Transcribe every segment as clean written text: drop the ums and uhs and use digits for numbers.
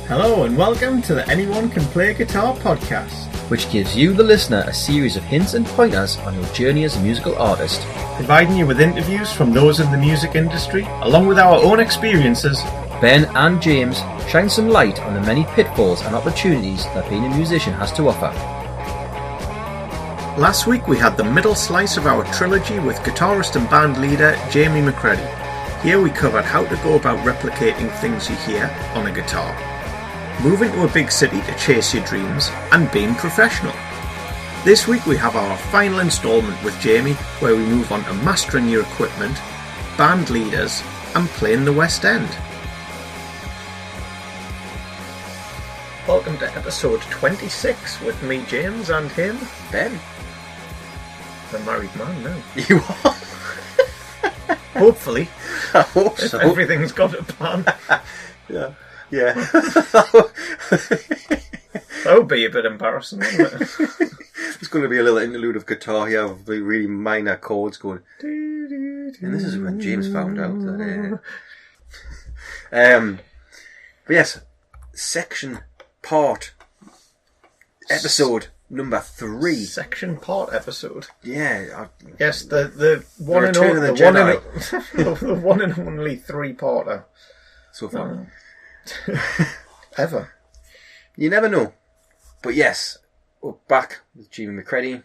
Hello and welcome to the Anyone Can Play Guitar podcast, which gives you, the listener, a series of hints and pointers on your journey as a musical artist. providing you with interviews from those in the music industry, along with our own experiences. Ben and James shine some light on the many pitfalls and opportunities that being a musician has to offer. Last week we had the middle slice of our trilogy with guitarist and band leader Jamie McCredie. Here we covered how to go about replicating things you hear on a guitar, moving to a big city to chase your dreams, and being professional. This week we have our final instalment with Jamie, where we move on to mastering your equipment, band leaders, and playing the West End. Welcome to episode 26 with me, James, and him, Ben. I'm a married man now. You are? Hopefully. I hope If so. everything's got a plan. Yeah. Yeah. That would be a bit embarrassing, wouldn't it? There's going to be a little interlude of guitar here of the really minor chords going. And this is when James found out that. But yes, episode number 3. Section part episode. Yeah. Yes, the one and Return of the the one and only 3-parter. So far. Ever. You never know. But yes, we're back with Jamie McCredie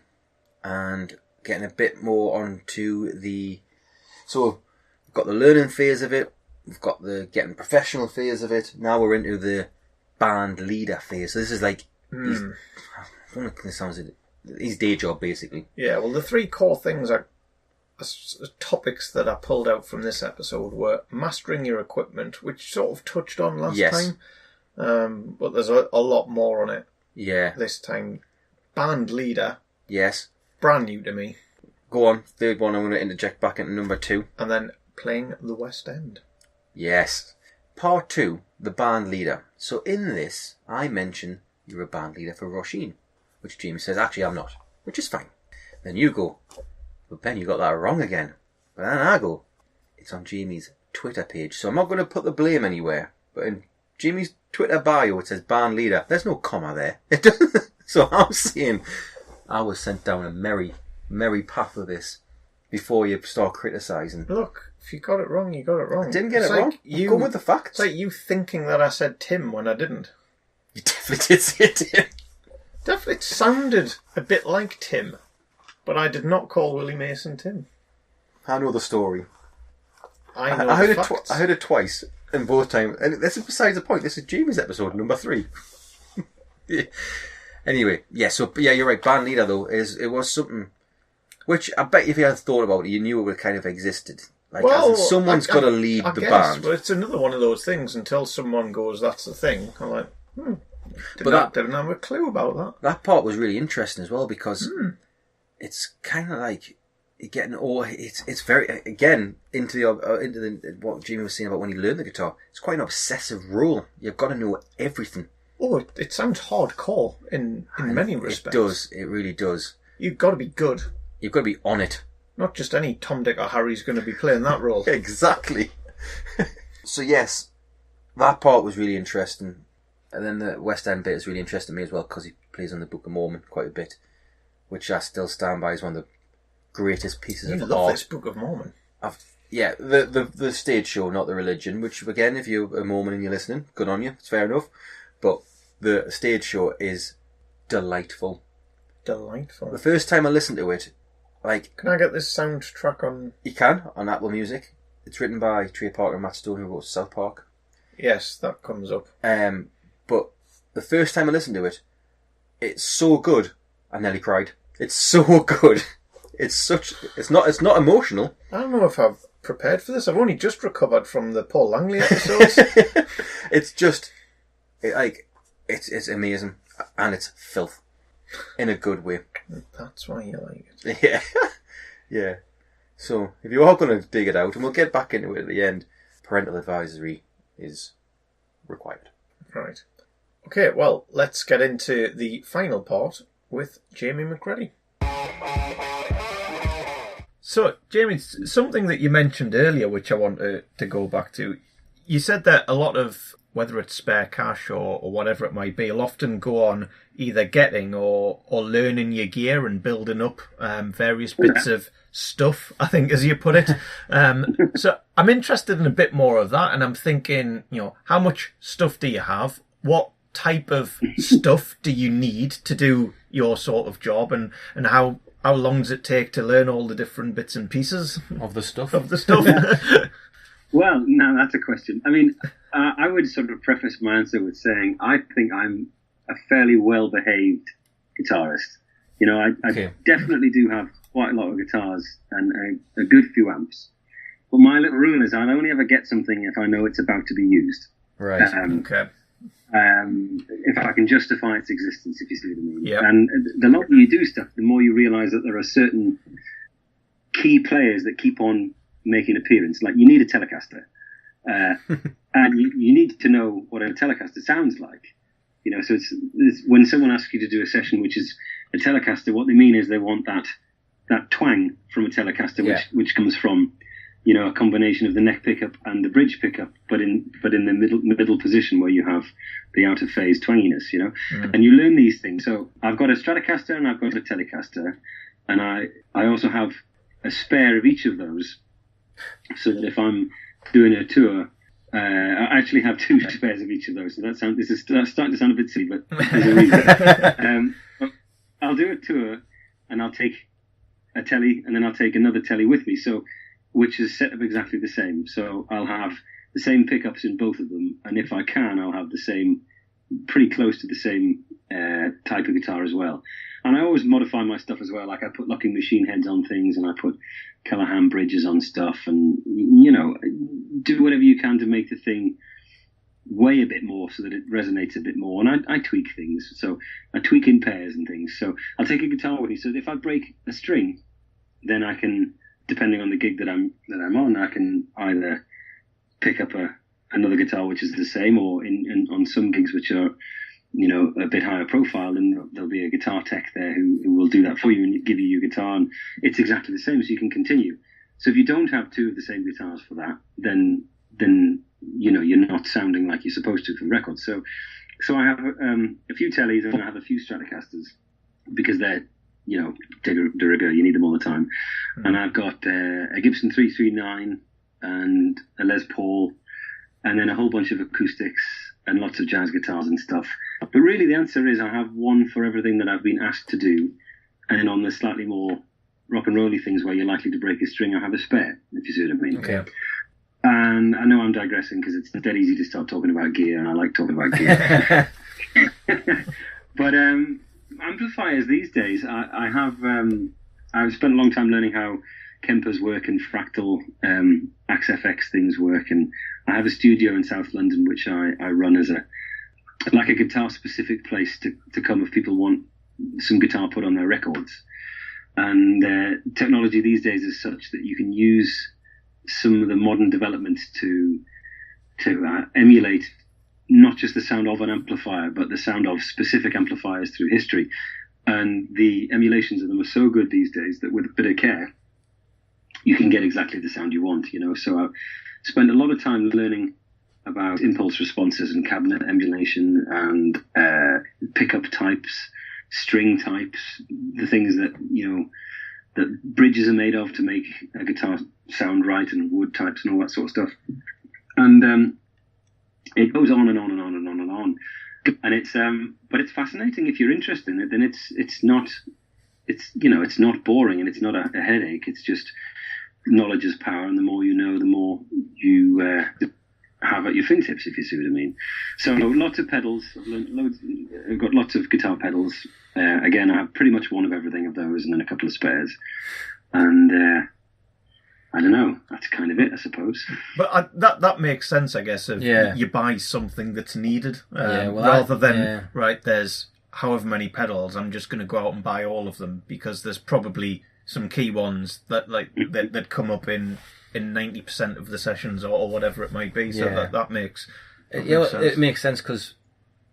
and getting a bit more onto the... So, we've got the learning phase of it, we've got the getting professional phase of it, now we're into the band leader phase. So this is like... I don't know if this sounds like his day job, basically. Yeah, well, the 3 core things are topics that I pulled out from this episode were mastering your equipment, which sort of touched on last time. But there's a lot more on it. Yeah. This time. Band leader. Yes. Brand new to me. Go on. Third one, I'm going to interject back into number 2. And then playing the West End. Yes. Part 2, the band leader. So in this, I mention you're a band leader for Roisin, which Jamie says, actually I'm not, which is fine. Then you go, but Ben, you got that wrong again. But then I go, it's on Jamie's Twitter page, so I'm not going to put the blame anywhere. But in Jamie's Twitter bio, it says band leader. There's no comma there. It doesn't. So I'm saying I was sent down a merry path of this before you start criticising. Look, if you got it wrong, you got it wrong. I didn't get it wrong. I'm going with the facts. It's like you thinking that I said Tim when I didn't. You definitely did say Tim. Definitely, it sounded a bit like Tim, but I did not call Willie Mason Tim. I know the story. I know the facts. I heard it twice, and both times. And this is besides the point. This is Jamie's episode number 3. Yeah. Anyway, yeah, you're right. Band leader though it was something which I bet if you had thought about it, you knew it would kind of existed. Like, well, as in someone's got to lead the band. But it's another one of those things. Until someone goes, "That's the thing." I'm like, didn't have a clue about that. That part was really interesting as well because it's kind of like getting it's very again into the what Jamie was saying about when he learned the guitar. It's quite an obsessive role. You've got to know everything. Oh, it sounds hardcore in many respects. It does. It really does. You've got to be good. You've got to be on it. Not just any Tom, Dick or Harry's going to be playing that role. Exactly. So yes, that part was really interesting. And then the West End bit is really interesting to me as well because he plays on the Book of Mormon quite a bit, which I still stand by as one of the greatest pieces of art. You love this Book of Mormon. Yeah, the stage show, not the religion, which again, if you're a Mormon and you're listening, good on you, it's fair enough. But the stage show is delightful. Delightful. The first time I listened to it, like... Can I get this soundtrack on... You can, on Apple Music. It's written by Trey Parker and Matt Stone, who wrote South Park. Yes, that comes up. But the first time I listened to it, it's so good, I nearly cried. It's so good. It's not emotional. I don't know if I've prepared for this. I've only just recovered from the Paul Langley episodes. It's just... It's amazing. And it's filth. In a good way. That's why you like it. Yeah. Yeah. So, if you are going to dig it out, and we'll get back into it at the end, parental advisory is required. Right. Okay, well, let's get into the final part with Jamie McCredie. So, Jamie, something that you mentioned earlier, which I want to go back to, you said that a lot of whether it's spare cash or whatever it might be, will often go on either getting or learning your gear and building up various bits of stuff, I think, as you put it. So I'm interested in a bit more of that, and I'm thinking, how much stuff do you have? What type of stuff do you need to do your sort of job, and how long does it take to learn all the different bits and pieces of the stuff? Well, now that's a question. I mean, I would sort of preface my answer with saying I think I'm a fairly well-behaved guitarist. I definitely do have quite a lot of guitars and a good few amps. But my little rule is I'll only ever get something if I know it's about to be used. Right. If I can justify its existence, if you see what I mean. Yep. And the longer you do stuff, the more you realise that there are certain key players that keep on making appearance. Like, you need a Telecaster. And you need to know what a Telecaster sounds like. So it's when someone asks you to do a session which is a Telecaster, what they mean is they want that twang from a Telecaster, which comes from a combination of the neck pickup and the bridge pickup, but in the middle position where you have the out of phase twanginess, and you learn these things. So I've got a Stratocaster and I've got a Telecaster, and I also have a spare of each of those, so that if I'm doing a tour, I actually have two spares of each of those. So that's starting to sound a bit silly, but there's a reason. I'll do a tour and I'll take a telly, and then I'll take another telly with me. So, which is set up exactly the same. So I'll have the same pickups in both of them, and if I can, I'll have the same, pretty close to the same type of guitar as well. And I always modify my stuff as well. Like, I put locking machine heads on things, and I put Callahan bridges on stuff, and do whatever you can to make the thing weigh a bit more so that it resonates a bit more. And I tweak things. So I tweak in pairs and things. So I'll take a guitar with me. So if I break a string, then I can, depending on the gig that I'm on, I can either pick up another guitar which is the same, or on some gigs which are a bit higher profile, then there'll be a guitar tech there who will do that for you and give you your guitar, and it's exactly the same, so you can continue. So if you don't have two of the same guitars for that, then you're not sounding like you're supposed to for records. So I have a few tellies, and I have a few Stratocasters, because they're de rigueur, you need them all the time. And I've got a Gibson 339 and a Les Paul, and then a whole bunch of acoustics and lots of jazz guitars and stuff. But really the answer is I have one for everything that I've been asked to do, and then on the slightly more rock and rolly things where you're likely to break a string, I have a spare, if you see what I mean. Okay. And I know I'm digressing because it's dead easy to start talking about gear, and I like talking about gear. But amplifiers these days, I've spent a long time learning how Kempers work and fractal AXFX things work, and I have a studio in South London which I run as a guitar specific place to come if people want some guitar put on their records. And technology these days is such that you can use some of the modern developments to emulate not just the sound of an amplifier, but the sound of specific amplifiers through history. And the emulations of them are so good these days that with a bit of care, you can get exactly the sound you want, So I've spent a lot of time learning about impulse responses and cabinet emulation and pickup types, string types, the things that, that bridges are made of to make a guitar sound right, and wood types and all that sort of stuff. And it goes on and on and on and on and on. And it's but it's fascinating if you're interested in it. Then it's not boring, and it's not a headache. It's just knowledge is power, and the more you know, the more you have at your fingertips, if you see what I mean. So lots of pedals. I've got lots of guitar pedals. Again, I have pretty much one of everything of those, and then a couple of spares. And I don't know. That's kind of it, I suppose. But that makes sense, I guess. You buy something that's needed rather than right. There's however many pedals. I'm just going to go out and buy all of them, because there's probably some key ones that that come up in 90% of the sessions or whatever it might be. So that makes sense. It makes sense, because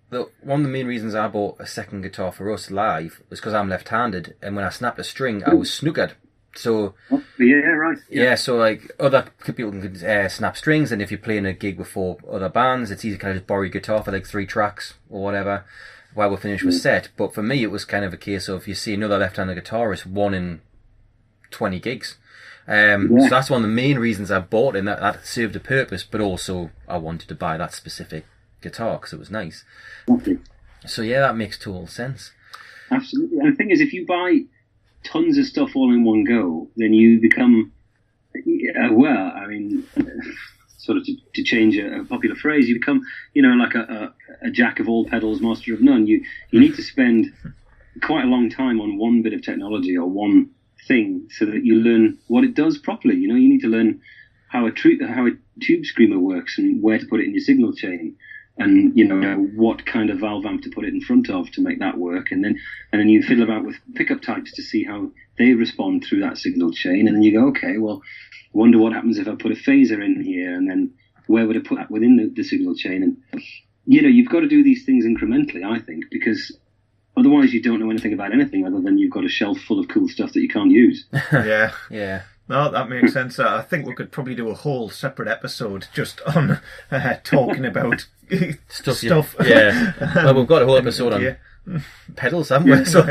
one of the main reasons I bought a second guitar for us live was because I'm left-handed, and when I snapped a string, I was snookered. So yeah, right. Yeah, so like other people can snap strings, and if you're playing a gig with 4 other bands, it's easy to kind of just borrow your guitar for like 3 tracks or whatever while we're finished with set. But for me, it was kind of a case of you see another left-handed guitarist, 1 in 20 gigs. So that's one of the main reasons I bought it, and that served a purpose, but also I wanted to buy that specific guitar because it was nice. Okay. So yeah, that makes total sense. Absolutely. And the thing is, if you buy tons of stuff all in one go, then you become, well, I mean, sort of to change a popular phrase, you become, like a jack of all pedals, master of none. You need to spend quite a long time on one bit of technology or one thing so that you learn what it does properly. You need to learn how a tube screamer works and where to put it in your signal chain, and what kind of valve amp to put it in front of to make that work, and then you fiddle about with pickup types to see how they respond through that signal chain, and then you go, okay, well, wonder what happens if I put a phaser in here, and then where would I put that within the signal chain? And you've got to do these things incrementally, I think, because otherwise you don't know anything about anything other than you've got a shelf full of cool stuff that you can't use. Yeah. No, that makes sense. I think we could probably do a whole separate episode just on talking about stuff. Yeah. Well, we've got a whole episode on pedals, haven't we? So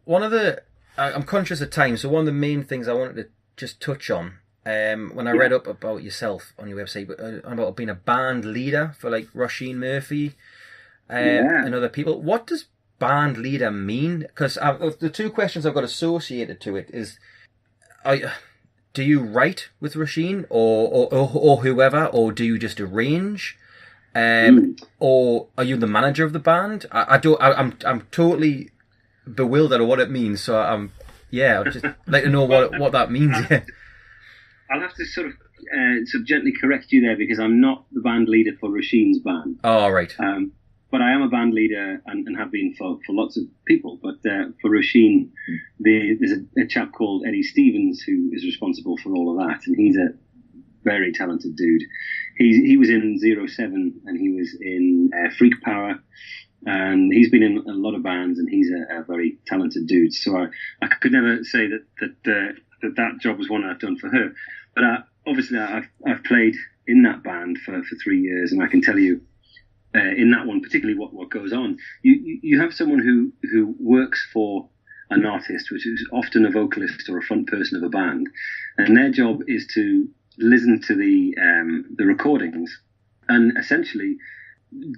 one of the... I'm conscious of time, so one of the main things I wanted to just touch on, when I read up about yourself on your website, about being a band leader for like Roisin Murphy and other people. What does band leader mean? Because the 2 questions I've got associated to it is, do you write with Roisin or whoever, or do you just arrange, or are you the manager of the band? I'm totally bewildered of what it means. So I'd just like to know what that means. I'll have to sort of gently correct you there, because I'm not the band leader for Roisin's band. Oh, right. But I am a band leader and have been for lots of people. But for Roisin, there's a chap called Eddie Stevens who is responsible for all of that, and he's a very talented dude. He was in 07 and he was in Freak Power, and he's been in a lot of bands, and he's a very talented dude. So I could never say that job was one I've done for her. But obviously I've played in that band for 3 years, and I can tell you, in that one particularly, what goes on. You have someone who works for an artist, which is often a vocalist or a front person of a band, and their job is to listen to the recordings and essentially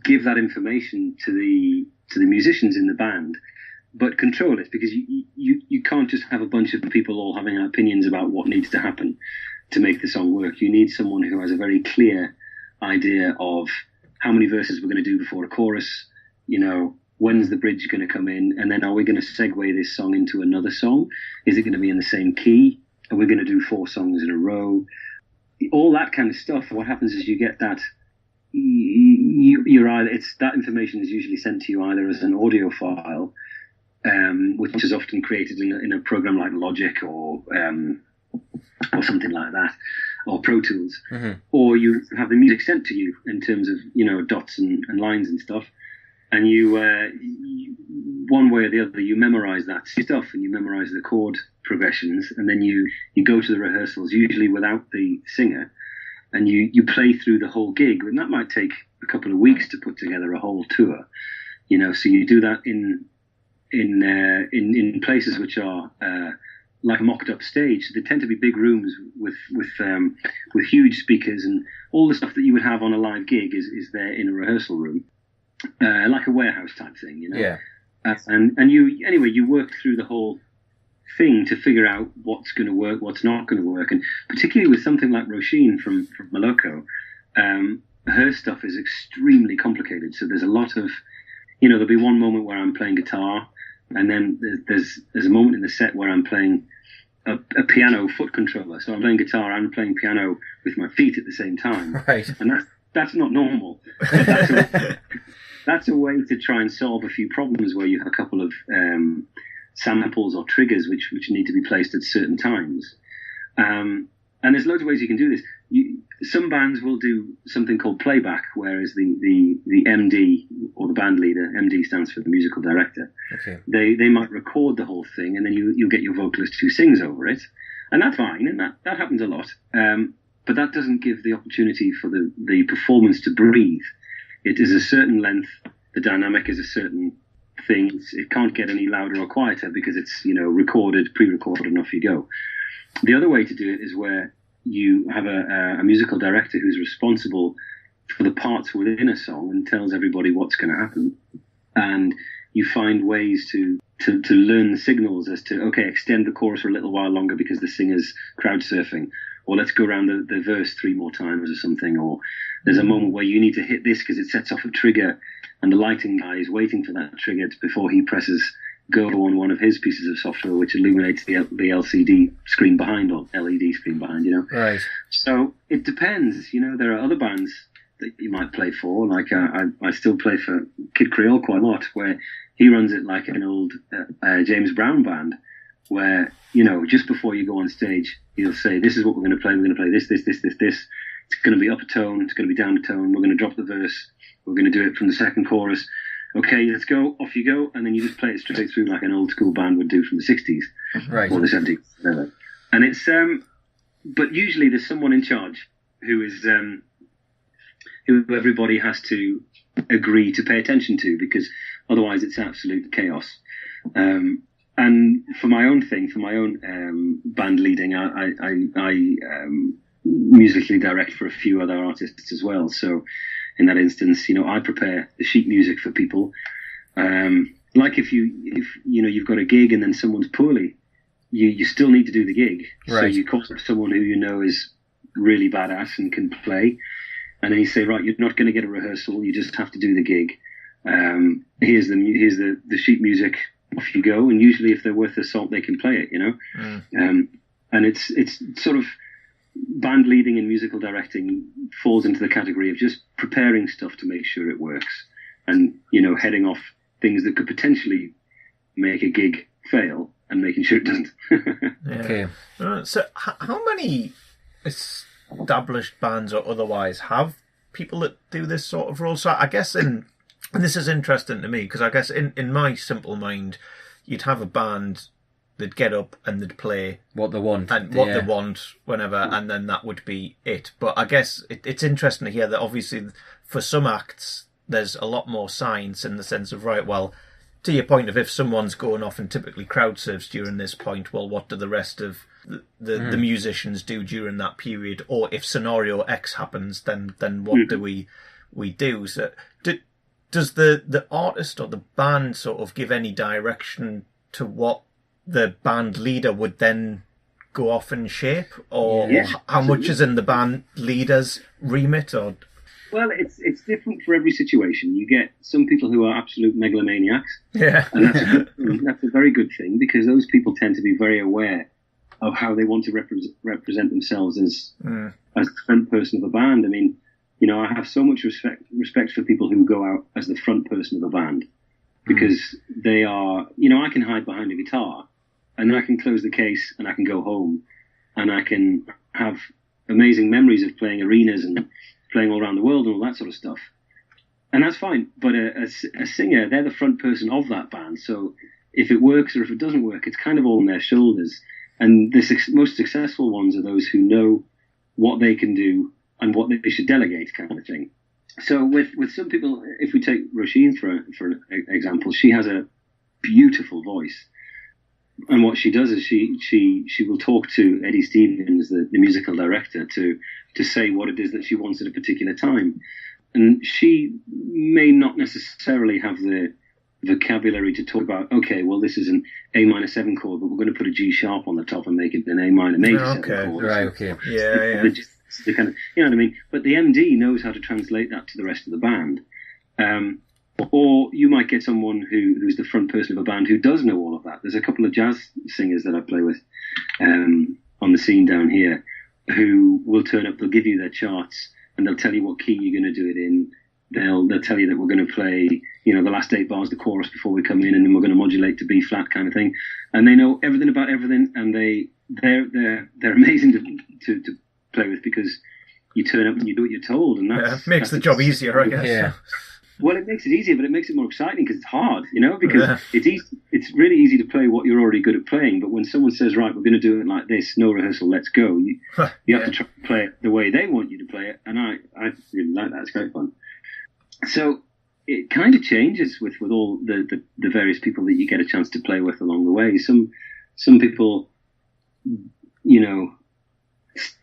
give that information to the musicians in the band, but control it, because you can't just have a bunch of people all having opinions about what needs to happen to make the song work. You need someone who has a very clear idea of how many verses we're going to do before a chorus, when's the bridge going to come in, and then are we going to segue this song into another song? Is it going to be in the same key? Are we going to do 4 songs in a row? All that kind of stuff. What happens is you get that, that information is usually sent to you either as an audio file, which is often created in a program like Logic or something like that, or Pro Tools, or you have the music sent to you in terms of dots and lines and stuff, and you one way or the other you memorize that stuff, and you memorize the chord progressions, and then you go to the rehearsals, usually without the singer, and you play through the whole gig, and that might take a couple of weeks to put together a whole tour, so you do that in places which are like a mocked-up stage. They tend to be big rooms with huge speakers, and all the stuff that you would have on a live gig is there in a rehearsal room, like a warehouse type thing, Yeah. And you work through the whole thing to figure out what's going to work, what's not going to work, and particularly with something like Roisin from Moloko, her stuff is extremely complicated. So there's a lot of, there'll be one moment where I'm playing guitar, and then there's a moment in the set where I'm playing a piano foot controller. So I'm playing guitar and playing piano with my feet at the same time. Right. And that's not normal. But that's a way to try and solve a few problems where you have a couple of samples or triggers which need to be placed at certain times. And there's loads of ways you can do this. Some bands will do something called playback, whereas the MD, or the band leader, MD stands for the musical director, Okay. they might record the whole thing, and then you'll get your vocalist who sings over it. And that's fine, and that happens a lot. But that doesn't give the opportunity for the performance to breathe. It is a certain length, the dynamic is a certain thing. It can't get any louder or quieter because it's, recorded, pre-recorded, and off you go. The other way to do it is where you have a musical director who's responsible for the parts within a song and tells everybody what's going to happen. And you find ways to learn the signals as to, okay, extend the chorus for a little while longer because the singer's crowd surfing, or let's go around the verse 3 more times or something, or there's a moment where you need to hit this because it sets off a trigger and the lighting guy is waiting for that trigger before he presses go on one of his pieces of software which illuminates the LCD screen behind, or LED screen behind, Right. So it depends. There are other bands that you might play for, like I still play for Kid Creole quite a lot, where he runs it like an old James Brown band, where, just before you go on stage, he'll say, this is what we're going to play. We're going to play this. It's going to be up a tone. It's going to be down a tone. We're going to drop the verse. We're going to do it from the second chorus. Okay, let's go. Off you go. And then you just play it straight through like an old school band would do from the 60s. Right. Or the 70s. Whatever. And it's, but usually there's someone in charge who is, who everybody has to agree to pay attention to, because otherwise it's absolute chaos. And for my own thing, for my own band leading, I musically direct for a few other artists as well. So in that instance, I prepare the sheet music for people. Like if you've got a gig and then someone's poorly, you still need to do the gig. Right. So you call up someone who is really badass and can play, and then you say, right, you're not going to get a rehearsal. You just have to do the gig. Here's the sheet music. Off you go. And usually, if they're worth the salt, they can play it. And it's sort of band leading and musical directing falls into the category of just preparing stuff to make sure it works, and heading off things that could potentially make a gig fail and making sure it doesn't. Okay. So how many established bands or otherwise have people that do this sort of role? So I guess and this is interesting to me, because I guess in my simple mind, you'd have a band that'd get up and they'd play what they want and what they want whenever, and then that would be it. But I guess it's interesting to hear that obviously for some acts there's a lot more science, in the sense of, right, well, to your point of, if someone's going off and typically crowd surfs during this point, well, what do the rest of the musicians do during that period? Or if scenario X happens, then what do we do? So does the artist or the band sort of give any direction to what the band leader would then go off and shape? Or how much is in the band leader's remit? Or well, it's different for every situation. You get some people who are absolute megalomaniacs. Yeah. And that's a very good thing, because those people tend to be very aware of how they want to represent themselves as the front person of a band. I mean, I have so much respect for people who go out as the front person of a band, because they are, I can hide behind a guitar and then I can close the case and I can go home and I can have amazing memories of playing arenas and playing all around the world and all that sort of stuff. And that's fine. But a singer, they're the front person of that band. So if it works or if it doesn't work, it's kind of all on their shoulders. And the most successful ones are those who know what they can do and what they should delegate, kind of thing. So with some people, if we take Roisin for example, she has a beautiful voice. And what she does is she will talk to Eddie Stevens, the musical director, to say what it is that she wants at a particular time. And she may not necessarily have the vocabulary to talk about, okay, well, this is an A minor 7 chord, but we're going to put a G sharp on the top and make it an A minor major 7 chord. Right, okay. Yeah. The kind of, you know what I mean? But the MD knows how to translate that to the rest of the band. Or you might get someone who's the front person of a band who does know all of that. There's a couple of jazz singers that I play with on the scene down here who will turn up, they'll give you their charts, and they'll tell you what key you're going to do it in. They'll tell you that we're going to play, the last 8 bars, the chorus before we come in, and then we're going to modulate to B flat kind of thing. And they know everything about everything, and they're amazing to play with because you turn up and you do what you're told, and that's makes the job easier, I guess. Yeah. Well, it makes it easier, but it makes it more exciting because it's hard, because it's easy. It's really easy to play what you're already good at playing, but when someone says, right, we're going to do it like this, no rehearsal, let's go, you have to try to play it the way they want you to play it, and I really like that. It's great fun. So it kind of changes with all the various people that you get a chance to play with along the way. Some people,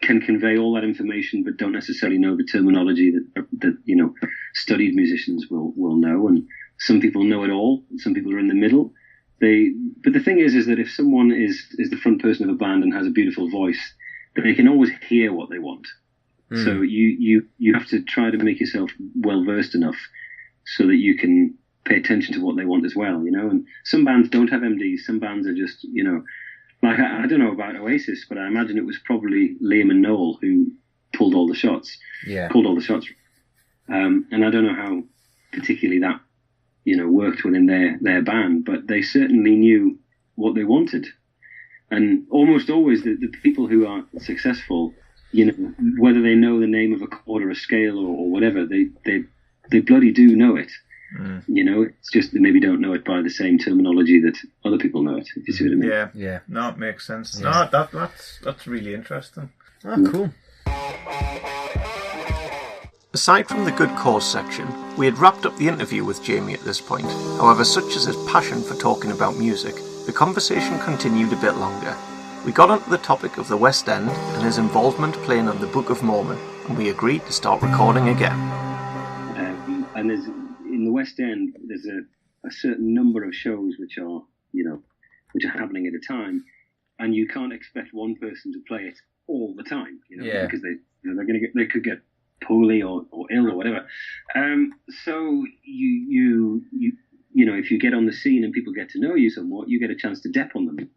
can convey all that information, but don't necessarily know the terminology that studied musicians will know. And some people know it all. Some people are in the middle. But the thing is that if someone is the front person of a band and has a beautiful voice, they can always hear what they want. So you have to try to make yourself well versed enough so that you can pay attention to what they want as well. And some bands don't have MDs. Some bands are just like, I don't know about Oasis, but I imagine it was probably Liam and Noel who pulled all the shots. Yeah. Pulled all the shots. And I don't know how particularly that, worked within their band, but they certainly knew what they wanted. And almost always the people who are successful, whether they know the name of a chord or a scale or whatever, they bloody do know it. It's just they maybe don't know it by the same terminology that other people know it, if you see what I mean. Yeah. No, it makes sense. Yeah. No, that's really interesting. Oh, cool. Aside from the good cause section, we had wrapped up the interview with Jamie at this point. However, such is his passion for talking about music, the conversation continued a bit longer. We got onto the topic of the West End and his involvement playing on the Book of Mormon, and we agreed to start recording again. And in the West End, there's a certain number of shows which are happening at a time, and you can't expect one person to play it all the time, because they could get poorly or ill or whatever. So you if you get on the scene and people get to know you somewhat, you get a chance to dep on them,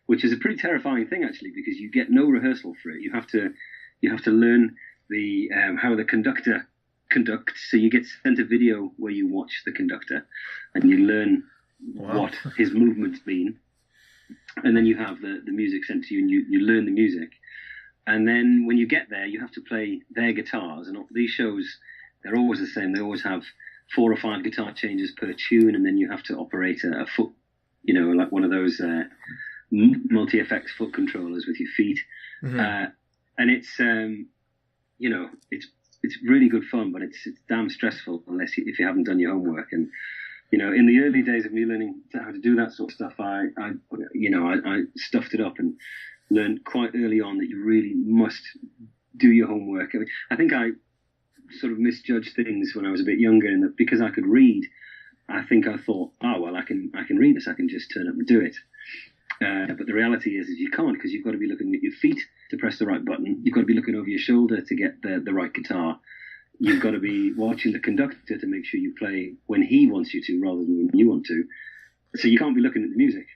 which is a pretty terrifying thing actually, because you get no rehearsal for it. You have to learn the how the conductor conducts. So you get sent a video where you watch the conductor and you learn what his movement's been, and then you have the music sent to you and you learn the music. And then when you get there, you have to play their guitars. And these shows, they're always the same. They always have 4 or 5 guitar changes per tune, and then you have to operate a foot, like one of those multi-effects foot controllers with your feet. And it's, it's really good fun, but it's damn stressful if you haven't done your homework. And in the early days of me learning how to do that sort of stuff, I stuffed it up and learned quite early on that you really must do your homework. I think I sort of misjudged things when I was a bit younger, and that because I could read, I thought, oh well, I can read this, I can just turn up and do it. But the reality is you can't, because you've got to be looking at your feet to press the right button. You've got to be looking over your shoulder to get the right guitar. You've got to be watching the conductor to make sure you play when he wants you to rather than when you want to. So you can't be looking at the music.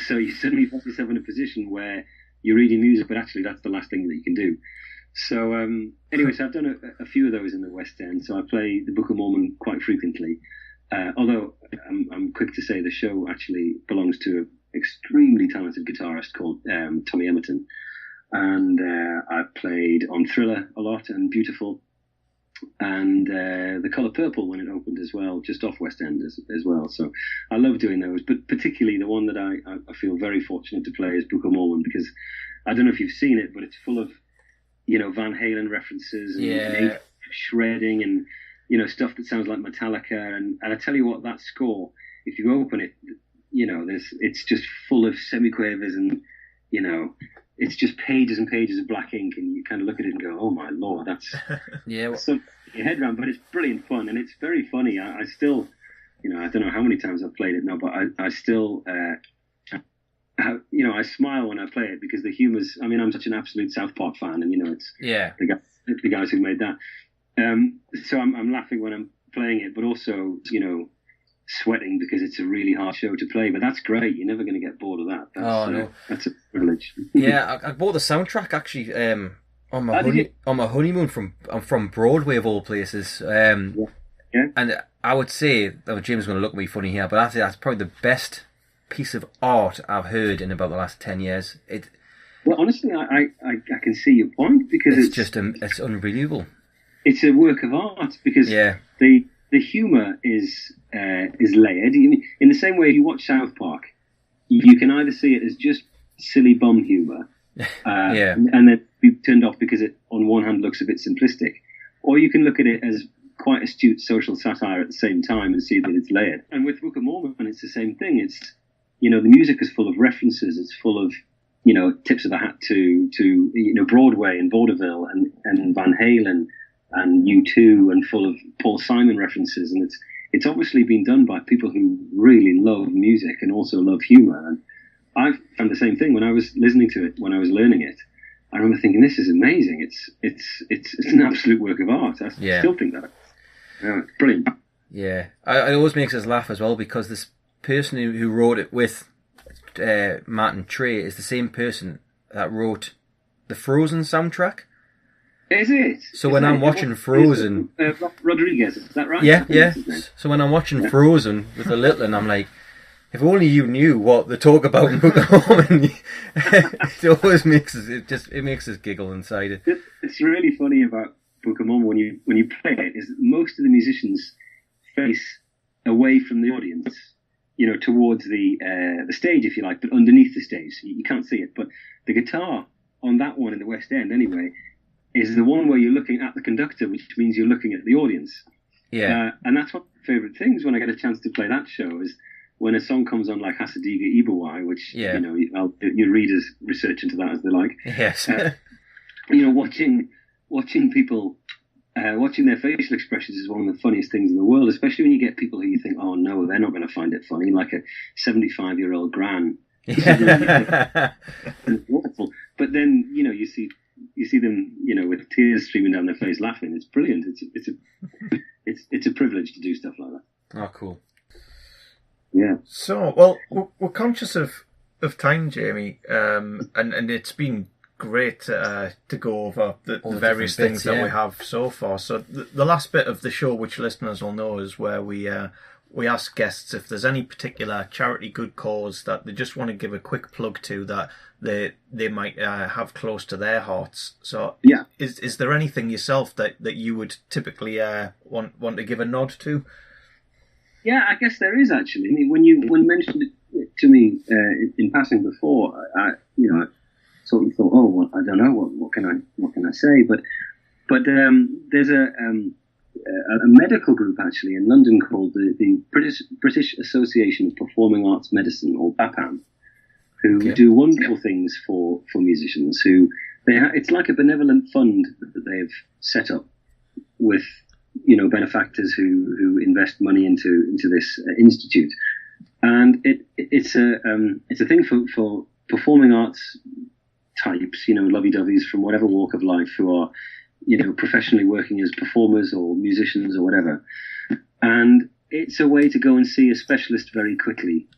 So you suddenly find yourself in a position where you're reading music, but actually that's the last thing that you can do. So anyway, so I've done a few of those in the West End. So I play the Book of Mormon quite frequently. Although I'm quick to say the show actually belongs to an extremely talented guitarist called Tommy Emerton. And I played on Thriller a lot and Beautiful. And The Colour Purple when it opened as well, just off West End as well. So I love doing those, but particularly the one that I feel very fortunate to play is Book of Mormon, because I don't know if you've seen it, but it's full of Van Halen references and shredding and stuff that sounds like Metallica. And I tell you what, that score, if you open it, it's just full of semiquavers and it's just pages and pages of black ink, and you kind of look at it and go, oh my lord, that's something your head around. But it's brilliant fun, and it's very funny. I still, I don't know how many times I've played it now, but I still, I smile when I play it, because the humour's, I'm such an absolute South Park fan, and it's the guys who made that. So I'm laughing when I'm playing it, but also, sweating because it's a really hard show to play. But that's great. You're never going to get bored of that. That's a privilege. Yeah, I bought the soundtrack actually on my honeymoon from Broadway of all places. Yeah. And I would say, Jim's going to look at me funny here, but that's probably the best piece of art I've heard in about the last 10 years. Well, honestly, I can see your point, because it's unbelievable. It's a work of art, because the humour is layered. In the same way, if you watch South Park, you can either see it as just silly bum humour, and then be turned off because it, on one hand, looks a bit simplistic, or you can look at it as quite astute social satire at the same time and see that it's layered. And with Book of Mormon, it's the same thing. It's, the music is full of references. It's full of, tips of the hat to Broadway and vaudeville and Van Halen and U2, and full of Paul Simon references. And it's obviously been done by people who really love music and also love humour. And I found the same thing when I was listening to it, when I was learning it. I remember thinking, this is amazing. It's an absolute work of art. I still think that. It's brilliant. Yeah. It always makes us laugh as well, because this person who wrote it with Martin Trey is the same person that wrote the Frozen soundtrack. Is it? So when I'm watching Frozen... Rodriguez, is that right? Yeah. So when I'm watching Frozen with the little one, I'm like, if only you knew what they talk about in Book of Mormon. It always makes us, it makes us giggle inside it. It's really funny about Book of Mormon when you play it, is that most of the musicians face away from the audience, towards the stage, if you like, but underneath the stage. You can't see it. But the guitar on that one in the West End, anyway, is the one where you're looking at the conductor, which means you're looking at the audience. Yeah. And that's one of my favourite things when I get a chance to play that show, is when a song comes on like Hasadiga Ibawai, which, your readers research into that as they like. Yes. Watching people, watching their facial expressions is one of the funniest things in the world, especially when you get people who you think, oh no, they're not going to find it funny, like a 75-year-old gran. It's awful. But then, you see them, with tears streaming down their face laughing. It's brilliant. It's a privilege to do stuff like that. Oh, cool. Yeah. So, well, we're conscious of time, Jamie, and it's been great to go over the various things that we have so far. So the last bit of the show, which listeners will know, is where we ask guests if there's any particular charity good cause that they just want to give a quick plug to, that they might have close to their hearts. So is there anything yourself that you would typically want to give a nod to? Yeah, I guess there is, actually. I mean, when you mentioned it to me in passing before, I sort of thought, oh, well, I don't know, what can I say? But there's a medical group actually in London called the British Association of Performing Arts Medicine, or BAPAM, who do wonderful things for musicians. It's like a benevolent fund that they've set up with benefactors who invest money into this institute, and it's a thing for performing arts types, lovey-doveys from whatever walk of life, who are professionally working as performers or musicians or whatever. And it's a way to go and see a specialist very quickly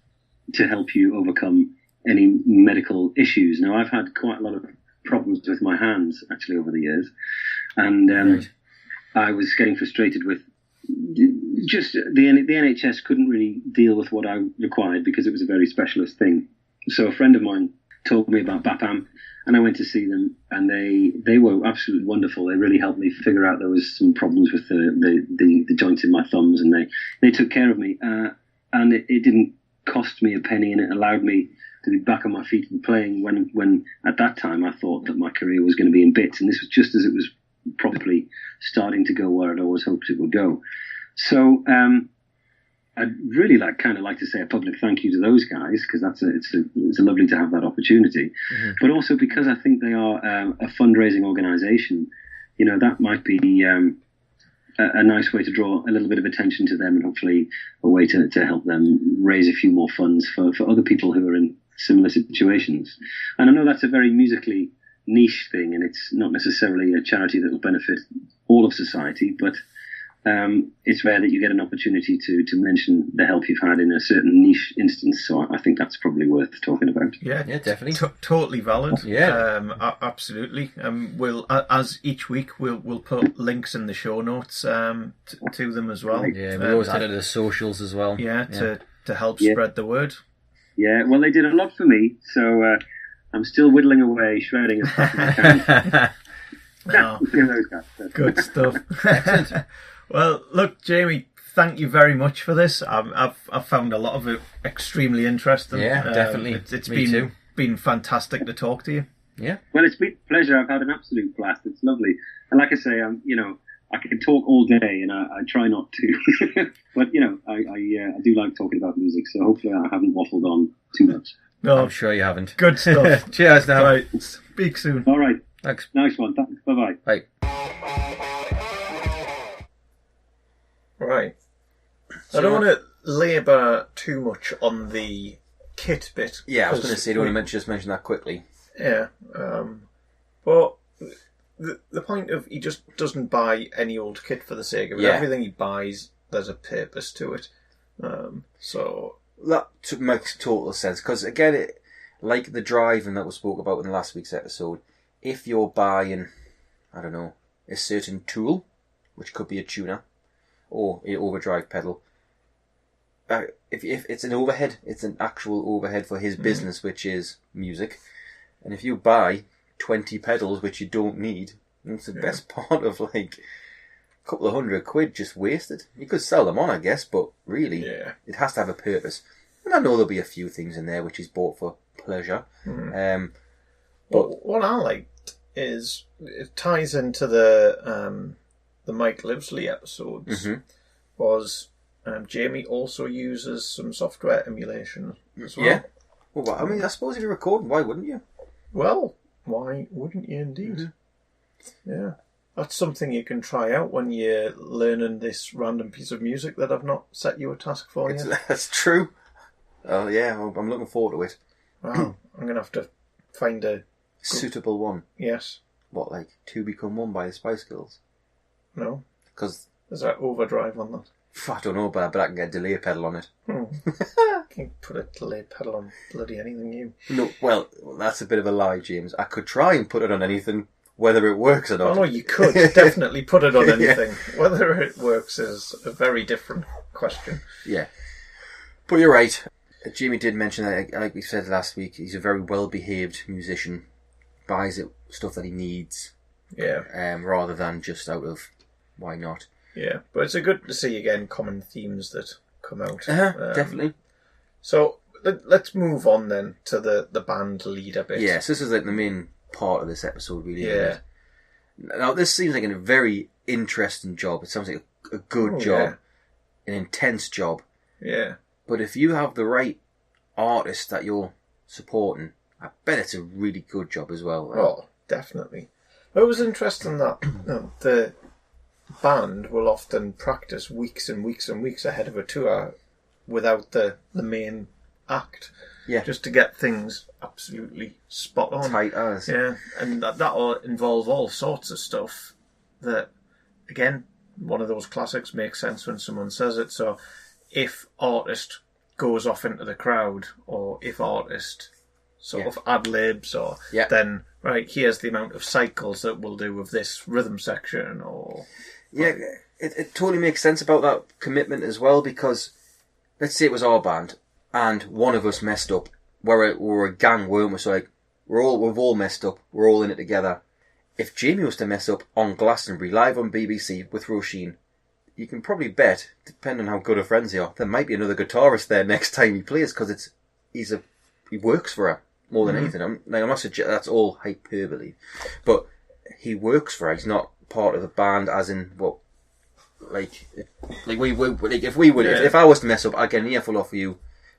to help you overcome any medical issues. Now, I've had quite a lot of problems with my hands actually over the years, and I was getting frustrated with just the NHS couldn't really deal with what I required because it was a very specialist thing. So a friend of mine told me about BAPAM, and I went to see them, and they were absolutely wonderful. They really helped me figure out there was some problems with the joints in my thumbs, and they took care of me. And it didn't cost me a penny, and it allowed me to be back on my feet and playing when at that time I thought that my career was going to be in bits, and this was just as it was probably starting to go where I'd always hoped it would go. So I'd really like to say a public thank you to those guys, because it's lovely to have that opportunity. Mm-hmm. But also because I think they are a fundraising organisation, that might be a nice way to draw a little bit of attention to them, and hopefully a way to help them raise a few more funds for other people who are in similar situations. And I know that's a very musically niche thing, and it's not necessarily a charity that will benefit all of society, but it's rare that you get an opportunity to mention the help you've had in a certain niche instance. So I think that's probably worth talking about. Yeah, definitely. Totally valid. Yeah, absolutely. We'll as each week we'll put links in the show notes to them as well. Yeah, we always added the socials as well. Yeah, to help spread the word. Yeah, well, they did a lot for me. So I'm still whittling away, shredding as fast as I can. Good stuff. Well, look, Jamie, thank you very much for this. I've found a lot of it extremely interesting. Yeah, definitely. It's Me too. been fantastic to talk to you. Yeah. Well, it's been a pleasure. I've had an absolute blast. It's lovely. And like I say, I can talk all day, and I try not to. But, I do like talking about music, so hopefully I haven't waffled on too much. No, I'm sure you haven't. Good stuff. Cheers now. Right, speak soon. All right. Thanks. Nice one. Thanks. Bye-bye. Bye. Right. So I don't want to labour too much on the kit bit. Yeah, I was going to say, do you want to just mention that quickly? Yeah. But the point of he just doesn't buy any old kit for the sake of it. Yeah. Everything he buys, there's a purpose to it. So That makes total sense, because again, like the driving that we spoke about in last week's episode, if you're buying, I don't know, a certain tool, which could be a tuner or an overdrive pedal, if it's an overhead, it's an actual overhead for his business, which is music. And if you buy 20 pedals which you don't need, it's the best part of like a couple of £100 just wasted. You could sell them on, I guess, but really, it has to have a purpose. And I know there'll be a few things in there which is bought for pleasure. but what I liked is it ties into the Mike Livesley episodes. Was Jamie also uses some software emulation as well. Yeah. Well, I mean, I suppose if you're recording, why wouldn't you? Well, why wouldn't you indeed? Yeah. That's something you can try out when you're learning this random piece of music that I've not set you a task for yet. That's true. Oh, yeah, I'm looking forward to it. Wow. I'm going to have to find a... Suitable one. Yes. What, like Two Become One by the Spice Girls? No. Because... There's that overdrive on that. I don't know, but I can get a delay pedal on it. Can't put a delay pedal on bloody anything new. No, well, that's a bit of a lie, James. I could try and put it on anything, whether it works or not. Oh no, you could definitely put it on anything. Whether it works is a very different question. Yeah. But you're right. Jamie did mention that, like we said last week, he's a very well-behaved musician. Buys it stuff that he needs. Yeah. Rather than just out of, why not? Yeah, but it's a good to see again common themes that come out. Definitely. So let's move on then to the band leader bit. Yes, this is like the main part of this episode, really. Yeah. Now, this seems like a very interesting job. It sounds like a good job, an intense job. Yeah. But if you have the right artist that you're supporting, I bet it's a really good job as well. Right? Oh, definitely. It was interesting that the band will often practice weeks and weeks and weeks ahead of a tour without the main act. Yeah. Just to get things absolutely spot on. Tight as. Yeah, and that'll involve all sorts of stuff that, again, one of those classics makes sense when someone says it. So if artist goes off into the crowd, or if artist sort of ad-libs, or then, right, here's the amount of cycles that we'll do with this rhythm section, or... Yeah, it totally makes sense about that commitment as well, because let's say it was our band and one of us messed up. We're a gang, weren't we? So like we've all messed up. We're all in it together. If Jamie was to mess up on Glastonbury live on BBC with Roisin, you can probably bet, depending on how good of friends they are, there might be another guitarist there next time he plays, because he works for her more than anything. I'm not suggesting that's all hyperbole, but he works for her. He's not part of the band, as in what, if I was to mess up, I'd get an earful off of you.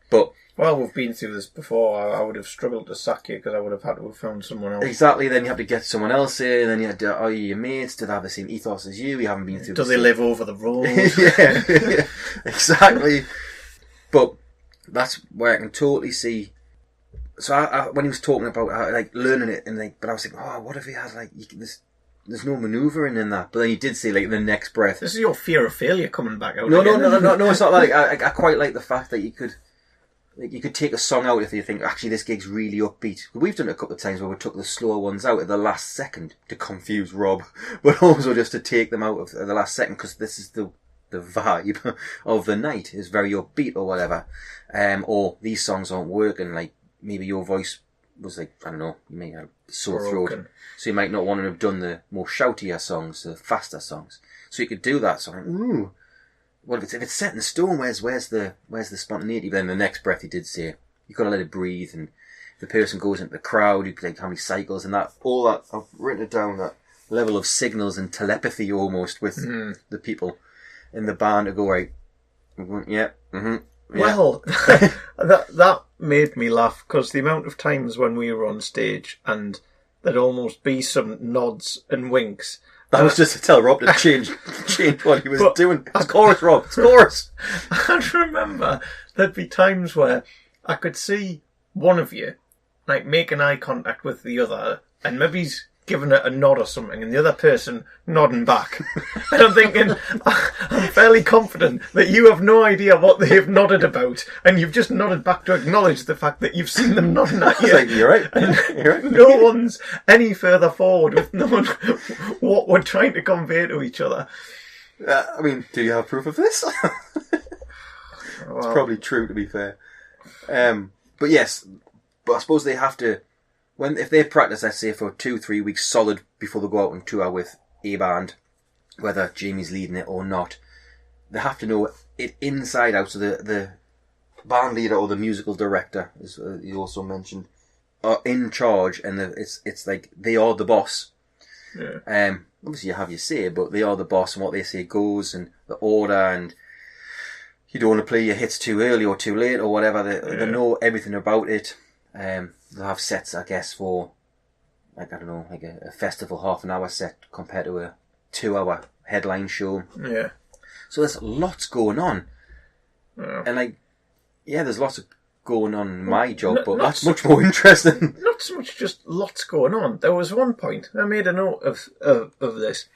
But well, we've been through this before. I would have struggled to sack you because I would have had to have found someone else. Exactly. Then you have to get someone else in. Then you had to, are you your mates? Do they have the same ethos as you? You haven't been through. Do they live over the road? Yeah, exactly. But that's where I can totally see. So I, when he was talking about learning it, and but I was thinking, oh, what if he had there's no manoeuvring in that. But then he did say, in the next breath. This is your fear of failure coming back out. No, it's not like... I quite like the fact that you could take a song out if you think, actually, this gig's really upbeat. We've done it a couple of times where we took the slower ones out at the last second to confuse Rob, but also just to take them out at the last second, because this is the vibe of the night, is very upbeat or whatever. Or these songs aren't working, maybe your voice was like, I don't know, you may have a sore Broken. throat, so you might not want to have done the more shoutier songs, the faster songs. So you could do that. So I'm like, ooh, well, if it's set in stone, where's the spontaneity? But then the next breath he did say, you got to let it breathe, and if the person goes into the crowd, you could like how many cycles and that, all that. I've written it down, that level of signals and telepathy almost with the people in the band to go, right, yeah, yeah. Well, that made me laugh, because the amount of times when we were on stage and there'd almost be some nods and winks. That was just to tell Rob to change what he was doing. It's chorus, Rob. It's chorus. I remember there'd be times where I could see one of you like making eye contact with the other, and maybe he's giving it a nod or something, and the other person nodding back. And I'm thinking, I'm fairly confident that you have no idea what they've nodded about, and you've just nodded back to acknowledge the fact that you've seen them nodding at you. Like, you're right. You're right. No one's any further forward with knowing what we're trying to convey to each other. I mean, do you have proof of this? Well, it's probably true, to be fair. But yes, I suppose they have to, if they practice, let's say, for 2-3 weeks solid before they go out and tour with a band, whether Jamie's leading it or not, they have to know it inside out. So the band leader or the musical director, as you also mentioned, are in charge, and it's like they are the boss. Yeah. Obviously you have your say, but they are the boss, and what they say goes, and the order, and you don't want to play your hits too early or too late or whatever. They know everything about it. They'll have sets, I guess, for, like, I don't know, like a festival half-an-hour set compared to a 2-hour headline show. Yeah. So there's lots going on. Yeah. And, like, yeah, there's lots of going on in my job, but that's much more interesting. Not so much just lots going on. There was one point, I made a note of this.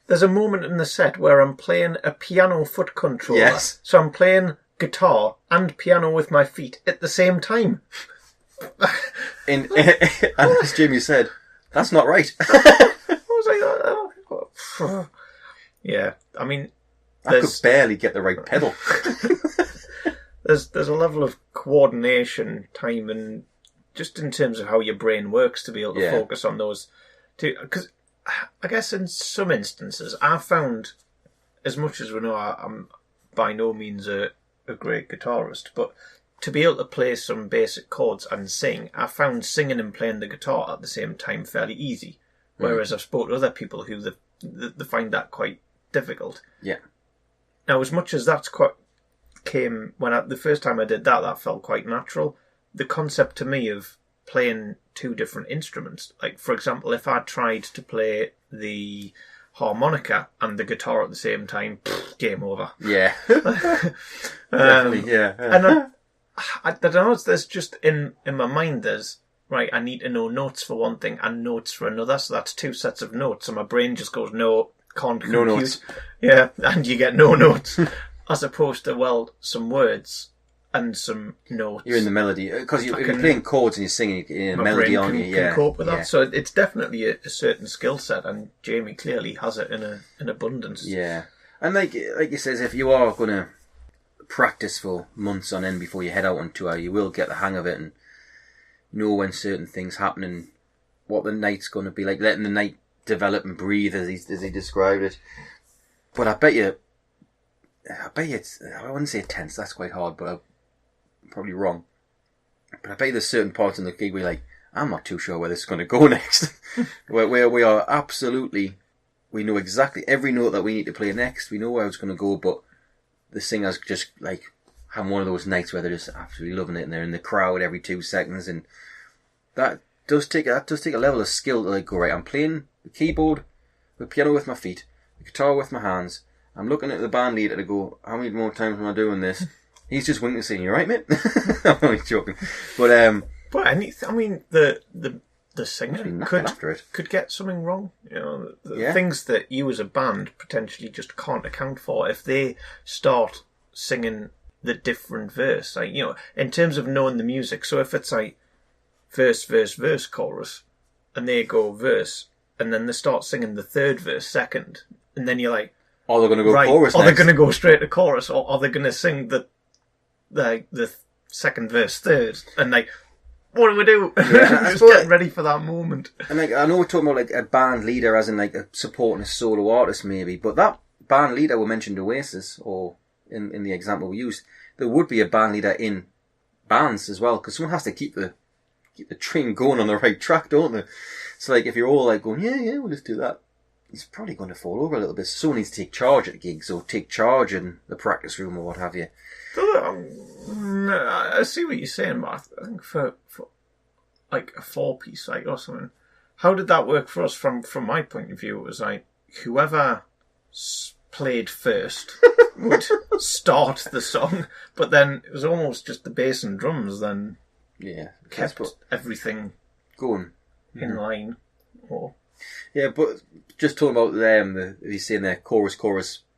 There's a moment in the set where I'm playing a piano foot controller. Yes. So I'm playing guitar and piano with my feet at the same time. And as Jamie said, that's not right. I was like, yeah, I mean, I could barely get the right pedal. There's a level of coordination, time, and just in terms of how your brain works to be able to focus on those two. Because I guess in some instances, I've found, as much as we know, I'm by no means a great guitarist, but to be able to play some basic chords and sing, I found singing and playing the guitar at the same time fairly easy. Whereas I've spoken to other people who they find that quite difficult. Yeah. Now, as much as that's came when the first time I did that felt quite natural. The concept to me of playing two different instruments, like for example, if I tried to play the harmonica and the guitar at the same time, game over. Yeah. Definitely, yeah. And I don't know, there's just in my mind there's, right, I need to know notes for one thing and notes for another, so that's two sets of notes, and my brain just goes, no, can't compute. No notes. Yeah, and you get no notes. As opposed to, well, some words and some notes. You're in the melody, because if you're playing chords and you're singing in a melody on you, can cope with that. So it's definitely a certain skill set, and Jamie clearly has it in abundance. Yeah, and like you says, if you are going to practice for months on end before you head out on tour, you will get the hang of it and know when certain things happen and what the night's going to be like, letting the night develop and breathe as he described it. But I bet you it's, I wouldn't say tense, that's quite hard, but I'm probably wrong. But I bet you there's certain parts in the gig where you're like, I'm not too sure where this is going to go next. where we are absolutely, we know exactly every note that we need to play next, we know where it's going to go, but the singer's just like having one of those nights where they're just absolutely loving it and they're in the crowd every 2 seconds, and that does take a level of skill to like go, right, I'm playing the keyboard, the piano with my feet, the guitar with my hands, I'm looking at the band leader to go, how many more times am I doing this? He's just winking saying, you right, mate? I'm only joking. But I mean, the singer could get something wrong. You know, things that you as a band potentially just can't account for if they start singing the different verse. Like, you know, in terms of knowing the music. So if it's like verse, verse, verse, chorus, and they go verse, and then they start singing the third verse second, and then you're like, are they going to go chorus? Are they going to go straight to chorus, or are they going to sing the second verse third? And like, what do we do? Yeah, Just getting ready for that moment. And like, I know we're talking about like a band leader as in like a supporting a solo artist maybe, but that band leader we mentioned Oasis, or in the example we used, there would be a band leader in bands as well, because someone has to keep the train going on the right track, don't they? So like if you're all like going, yeah, we'll just do that, it's probably going to fall over a little bit. So someone needs to take charge at the gigs, or take charge in the practice room, or what have you. I see what you're saying, but I think for like a 4-piece like or something, how did that work for us? From my point of view, it was like whoever played first would start the song, but then it was almost just the bass and drums then kept everything going in line. Or yeah, but just talking about he's saying there chorus,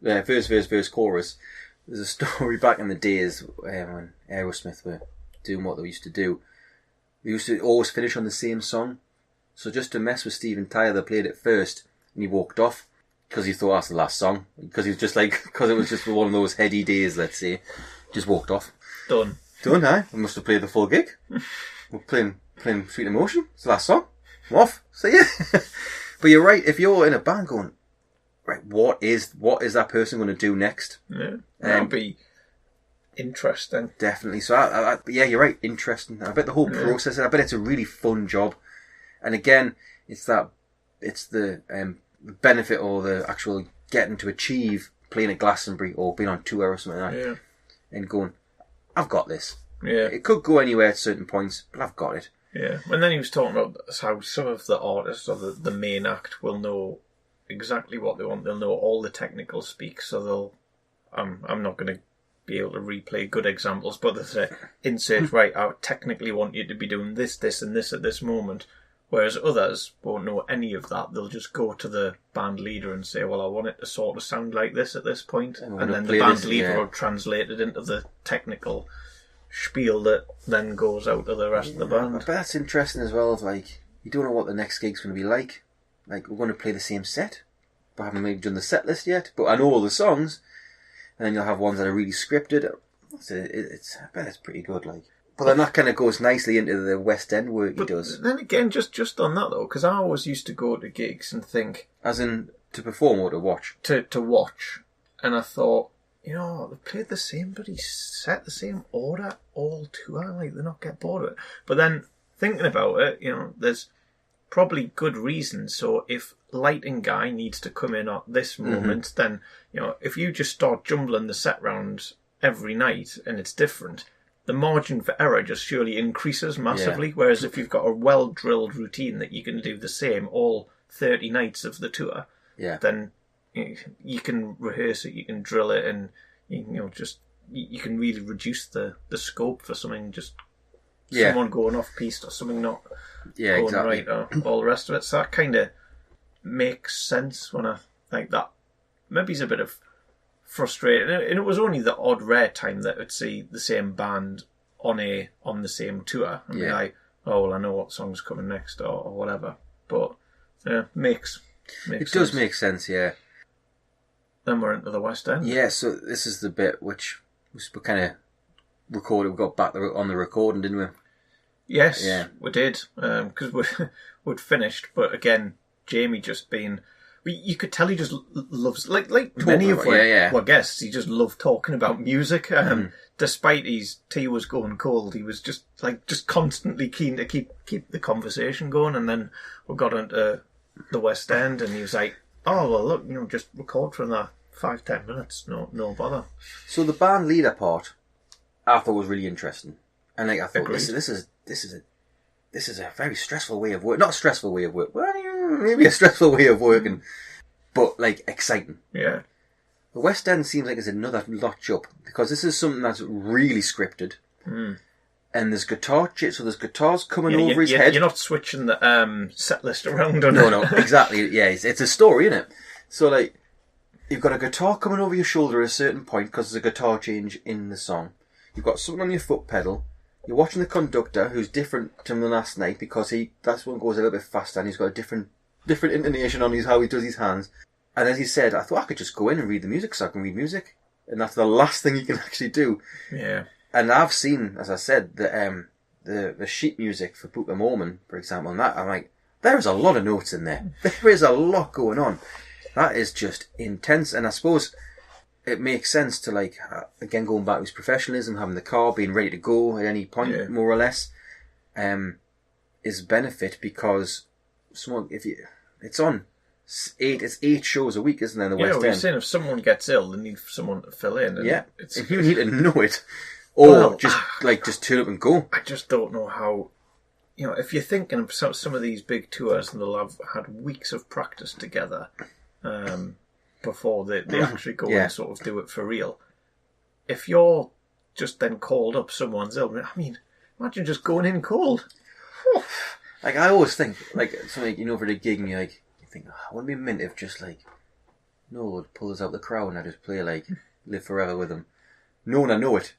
verse, chorus. There's a story back in the days when Aerosmith were doing what they used to do. They used to always finish on the same song. So just to mess with Steven Tyler, they played it first, and he walked off because he thought that's the last song. Because he was just like, because it was just one of those heady days, let's say. Just walked off. Done, I must have played the full gig. We're playing Sweet Emotion. It's the last song. I'm off. So yeah. But you're right. If you're in a band going, right, what is that person going to do next? Yeah, that'll be interesting. Definitely. So yeah, you're right. Interesting. I bet the whole process. I bet it's a really fun job. And again, it's the benefit or the actual getting to achieve playing at Glastonbury or being on tour or something like that, Yeah. and going, I've got this. Yeah. It could go anywhere at certain points, but I've got it. Yeah. And then he was talking about how some of the artists or the main act will know exactly what they want. They'll know all the technical speak, so they'll. I'm not going to be able to replay good examples, but they say, insert, right, I technically want you to be doing this, and this at this moment. Whereas others won't know any of that. They'll just go to the band leader and say, well, I want it to sort of sound like this at this point. And then the band leader will translate it into the technical spiel that then goes out to the rest of the band. But that's interesting as well. Like, you don't know what the next gig's going to be like. Like, we're going to play the same set, but I haven't maybe done the set list yet. But I know all the songs. And then you'll have ones that are really scripted. I bet it's pretty good, like. But then that kind of goes nicely into the West End work he does. Then again, just on that though, because I always used to go to gigs and think... As in, to perform or to watch? To watch. And I thought, they played the same bloody set, the same order all tour, like they're not getting bored of it. But then, thinking about it, there's probably good reasons. So if lighting guy needs to come in at this moment, then, if you just start jumbling the set round every night and it's different... the margin for error just surely increases massively. Yeah. Whereas if you've got a well-drilled routine that you can do the same all 30 nights of the tour, then you can rehearse it, you can drill it, and you can really reduce the scope for something someone going off piste or something not going right or all the rest of it. So that kind of makes sense when I think that. Maybe it's a bit of frustrating, and it was only the odd rare time that I'd see the same band on the same tour and be like, oh well, I know what song's coming next or whatever. But makes it sense. Does make sense, yeah. Then we're into the West End. Yeah, so this is the bit which we kind of recorded. We got back on the recording, didn't we? Yes, we did, because we'd finished. But again, Jamie just been. You could tell he just loves, like many of our guests, he just loved talking about music. Despite his tea was going cold, he was just constantly keen to keep the conversation going. And then we got into the West End, and he was like, "Oh well, look, just record from that 5-10 minutes, no bother." So the band leader part, I thought was really interesting, and I thought this is a very stressful way of work. Not a stressful way of work. Well, maybe a stressful way of working, but exciting. Yeah. The West End seems like it's another notch up, because this is something that's really scripted. And there's there's guitars coming over his head. You're not switching the set list around on it. No, exactly. Yeah, it's a story, isn't it? So you've got a guitar coming over your shoulder at a certain point because there's a guitar change in the song. You've got something on your foot pedal. You're watching the conductor, who's different from the last night, because that's one goes a little bit faster, and he's got a different intonation on how he does his hands. And as he said, I thought I could just go in and read the music, so I can read music. And that's the last thing you can actually do. Yeah. And I've seen, as I said, that the sheet music for Book of Mormon, for example, and that, I'm like, there's a lot of notes in there. There is a lot going on. That is just intense, and I suppose it makes sense to, like, again, going back to his professionalism, having the car, being ready to go at any point, more or less, is benefit, because it's on it's 8 shows a week, isn't there, in the West End? Yeah, we're saying if someone gets ill, they need someone to fill in. And and you need to know it, or just turn up and go. I just don't know how. If you're thinking of some of these big tours, and they'll have had weeks of practice together before they actually go and sort of do it for real. If you're just then called up, someone's ill. I mean, imagine just going in cold. Like, I always think, like, something, for the gig, and you think, I wouldn't be mint if just, like, Noel would pull us out the crowd and I just play, like, Live Forever with him. Knowing I know it,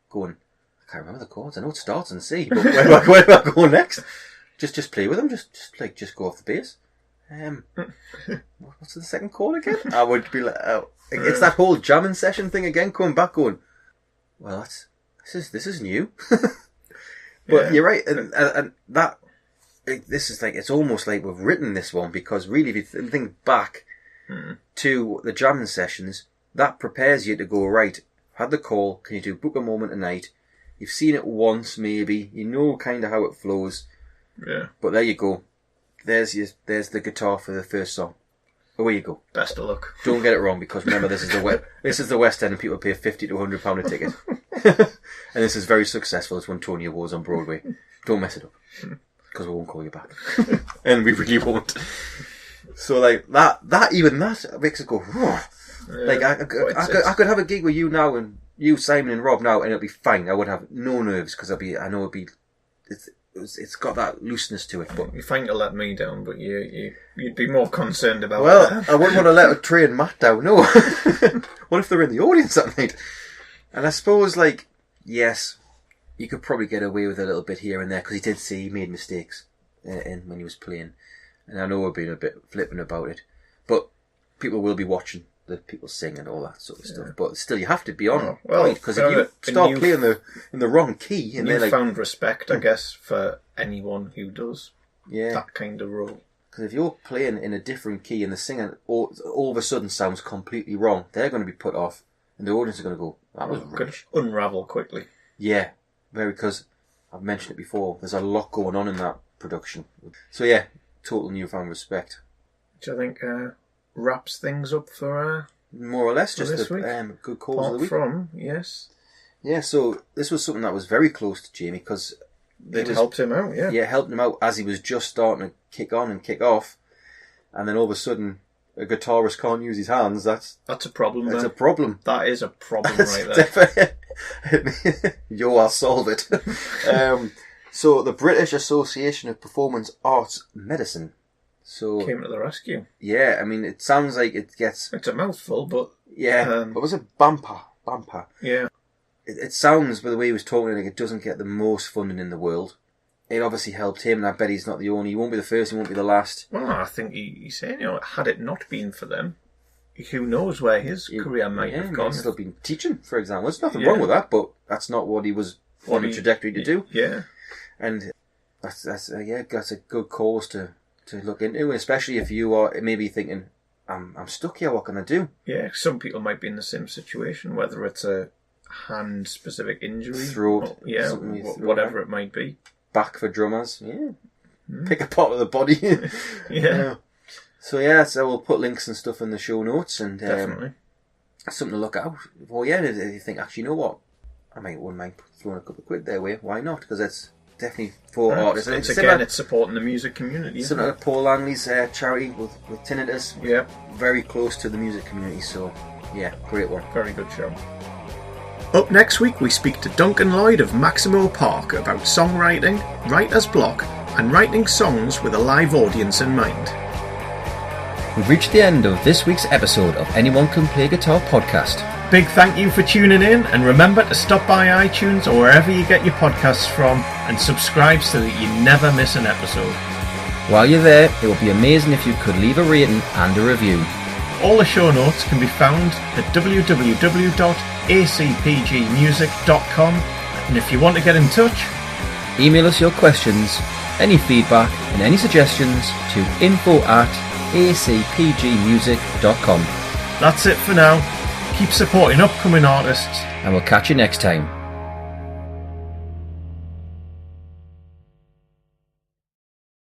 going, I can't remember the chords. I know it starts in C, but where do I go next? Just play with them. Just go off the bass. What's the second chord again? I would be like, it's that whole jamming session thing again, coming back, going, well, this is new. But you're right, and that this is like, it's almost like we've written this one, because really, if you think back to the jamming sessions, that prepares you to go, right, had the call, can you do Book of Mormon tonight? You've seen it once, maybe. You know kind of how it flows. Yeah. But there you go. There's the guitar for the first song. Away you go. Best of luck. Don't get it wrong, because remember, this is the West End, and people pay £50 to £100 a ticket. And this is very successful. It's won Tony Awards on Broadway. Don't mess it up, because we won't call you back. And we really won't. So, like, that makes it go, whoa. Like, I could have a gig with you now, and you, Simon, and Rob now, and it'll be fine. I would have no nerves, because it's got that looseness to it. But you're fine to let me down, but you'd be more concerned about that. I wouldn't want to let a trained Matt down, no. What if they're in the audience that night? And I suppose, like, yes, you could probably get away with a little bit here and there, because he did say he made mistakes when he was playing. And I know we're being a bit flippant about it, but people will be watching the people sing and all that sort of stuff. But still, you have to be on point, because if you start playing in the wrong key, and you found respect, I guess, for anyone who does that kind of role. Because if you're playing in a different key and the singer all of a sudden sounds completely wrong, they're going to be put off, and the audience are going to go, "That was rubbish." Could unravel quickly. Yeah, because I've mentioned it before. There's a lot going on in that production. So yeah, total newfound respect. Which I think wraps things up for more or less just this week. Good calls of the week. Yeah, so this was something that was very close to Jamie, because it helped him out. Yeah, helped him out as he was just starting to kick on and kick off, and then all of a sudden a guitarist can't use his hands. That's a problem. That's a problem. That is a problem right there. I'll solve it. So the British Association of Performing Arts Medicine came to the rescue. Yeah, I mean, it sounds like it gets... It's a mouthful, but... Yeah, but was it Bampa? Yeah. It sounds, by the way he was talking, like it doesn't get the most funding in the world. It obviously helped him, and I bet he's not the only. He won't be the first, he won't be the last. Well, I think he's saying, had it not been for them, who knows where his career might have gone. He's still been teaching, for example. There's nothing wrong with that, but that's not what he was on the trajectory to do. Yeah. And that's a good cause to look into, especially if you are maybe thinking, I'm stuck here, what can I do? Yeah, some people might be in the same situation, whether it's a hand-specific injury, throat, whatever it might be. Back for drummers, pick a part of the body. Yeah. So we'll put links and stuff in the show notes, and definitely something to look out. Well, if you think, actually, you know what, I wouldn't mind throwing a couple of quid their way. Why not? Because it's definitely for artists. It's supporting the music community. Similar to Paul Langley's charity with tinnitus. Yeah, very close to the music community. So great one. Very good show. Up next week, we speak to Duncan Lloyd of Maximo Park about songwriting, writer's block, and writing songs with a live audience in mind. We've reached the end of this week's episode of Anyone Can Play Guitar podcast. Big thank you for tuning in, and remember to stop by iTunes or wherever you get your podcasts from and subscribe so that you never miss an episode. While you're there, it would be amazing if you could leave a rating and a review. All the show notes can be found at www.acpgmusic.com, and if you want to get in touch, Email us your questions, any feedback and any suggestions to info@acpgmusic.com. That's it for now. Keep supporting upcoming artists. And we'll catch you next time.